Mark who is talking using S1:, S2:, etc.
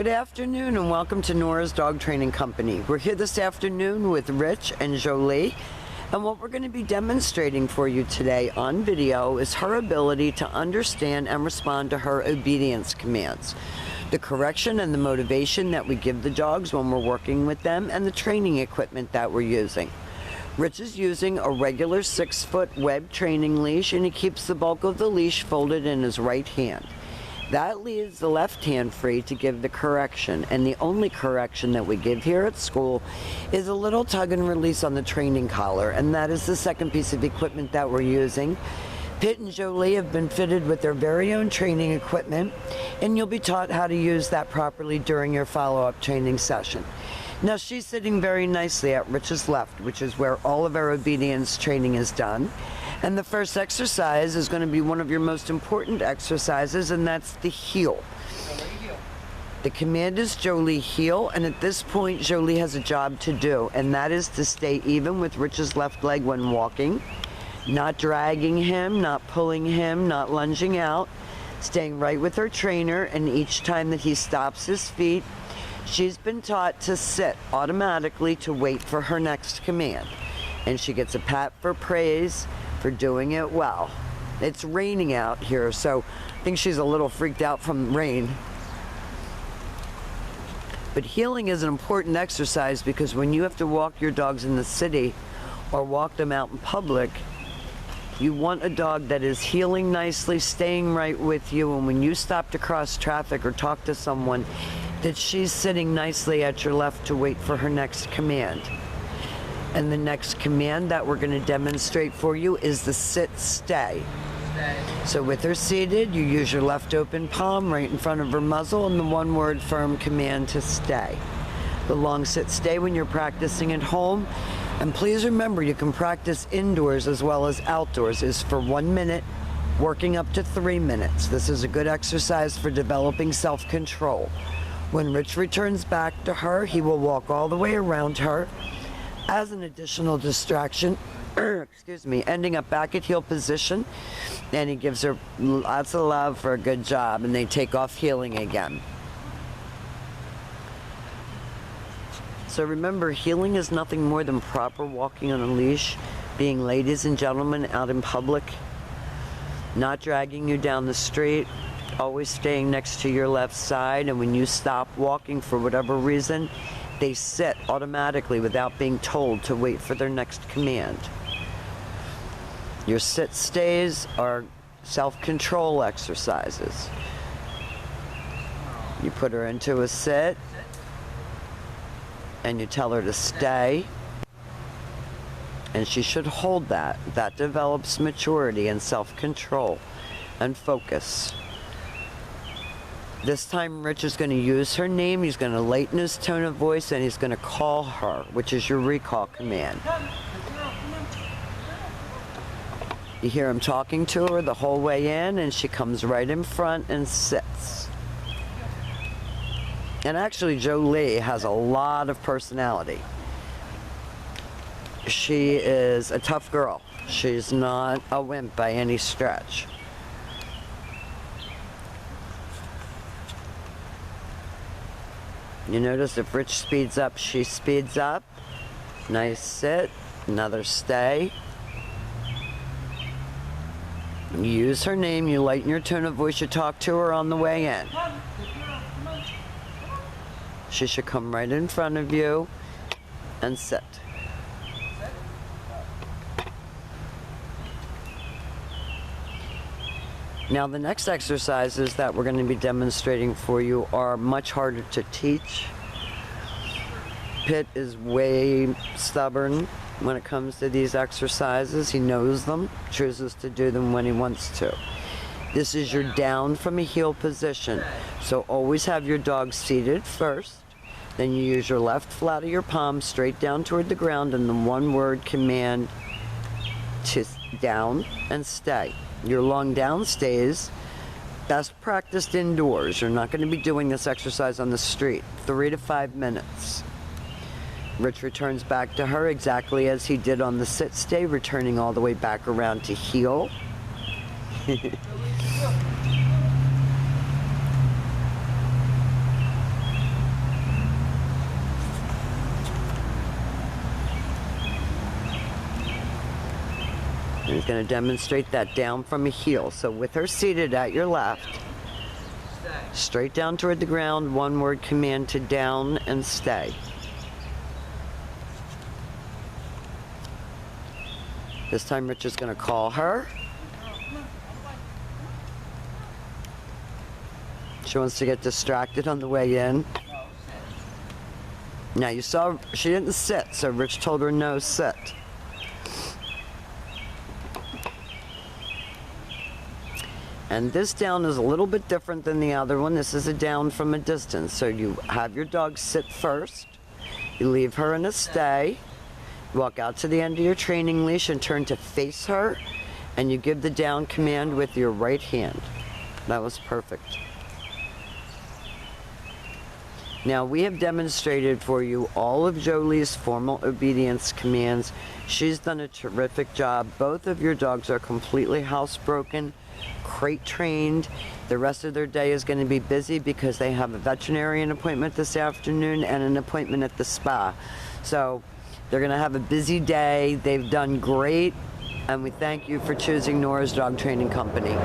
S1: Good afternoon and welcome to Nora's Dog Training Company. We're here this afternoon with Rich and Jolie, and what we're going to be demonstrating for you today on video is her ability to understand and respond to her obedience commands, the correction and the motivation that we give the dogs when we're working with them, and the training equipment that we're using. Rich is using a regular 6-foot web training leash, and he keeps the bulk of the leash folded in his right hand. That leaves the left hand free to give the correction, and the only correction that we give here at school is a little tug and release on the training collar, and that is the second piece of equipment that we're using. Pitt and Jolie have been fitted with their very own training equipment, and you'll be taught how to use that properly during your follow-up training session. Now, she's sitting very nicely at Rich's left, which is where all of our obedience training is done. And the first exercise is going to be one of your most important exercises, and that's the heel. The command is Jolie heel, and at this point Jolie has a job to do, and that is to stay even with Rich's left leg when walking, not dragging him, not pulling him, not lunging out, staying right with her trainer, and each time that he stops his feet, she's been taught to sit automatically to wait for her next command, and she gets a pat for praise for doing it well. It's raining out here, so I think she's a little freaked out from rain. But heeling is an important exercise because when you have to walk your dogs in the city or walk them out in public, you want a dog that is heeling nicely, staying right with you, and when you stop to cross traffic or talk to someone, that she's sitting nicely at your left to wait for her next command. And the next command that we're going to demonstrate for you is the sit-stay. So with her seated, you use your left open palm right in front of her muzzle and the one-word firm command to stay. The long sit-stay when you're practicing at home. And please remember, you can practice indoors as well as outdoors, is for 1 minute, working up to 3 minutes. This is a good exercise for developing self-control. When Rich returns back to her, he will walk all the way around her as an additional distraction, excuse me, ending up back at heel position, and he gives her lots of love for a good job, and they take off heeling again. So remember, heeling is nothing more than proper walking on a leash, being ladies and gentlemen out in public, not dragging you down the street, always staying next to your left side, and when you stop walking for whatever reason, they sit automatically without being told to wait for their next command. Your sit-stays are self-control exercises. You put her into a sit, and you tell her to stay, and she should hold that. That develops maturity and self-control and focus. This time Rich is going to use her name, he's going to lighten his tone of voice, and he's going to call her, which is your recall command. You hear him talking to her the whole way in, and she comes right in front and sits. And actually Jolie has a lot of personality. She is a tough girl. She's not a wimp by any stretch. You notice if Rich speeds up, she speeds up. Nice sit, another stay. You use her name, you lighten your tone of voice, you talk to her on the way in. She should come right in front of you and sit. Now the next exercises that we're going to be demonstrating for you are much harder to teach. Pitt is way stubborn when it comes to these exercises. He knows them, chooses to do them when he wants to. This is your down from a heel position. So always have your dog seated first. Then you use your left flat of your palm straight down toward the ground and the one-word command to down and stay. Your long down stays best practiced indoors. You're not going to be doing this exercise on the street. 3 to 5 minutes. Rich returns back to her exactly as he did on the sit stay, returning all the way back around to heel. He's going to demonstrate that down from a heel. So with her seated at your left, straight down toward the ground, one word command to down and stay. This time Rich is going to call her. She wants to get distracted on the way in. Now you saw she didn't sit, so Rich told her no, sit. And this down is a little bit different than the other one. This is a down from a distance. So you have your dog sit first. You leave her in a stay. Walk out to the end of your training leash and turn to face her. And you give the down command with your right hand. That was perfect. Now we have demonstrated for you all of Jolie's formal obedience commands. She's done a terrific job. Both of your dogs are completely housebroken, crate trained. The rest of their day is going to be busy because they have a veterinarian appointment this afternoon and an appointment at the spa. So they're going to have a busy day. They've done great, and we thank you for choosing Nora's Dog Training Company.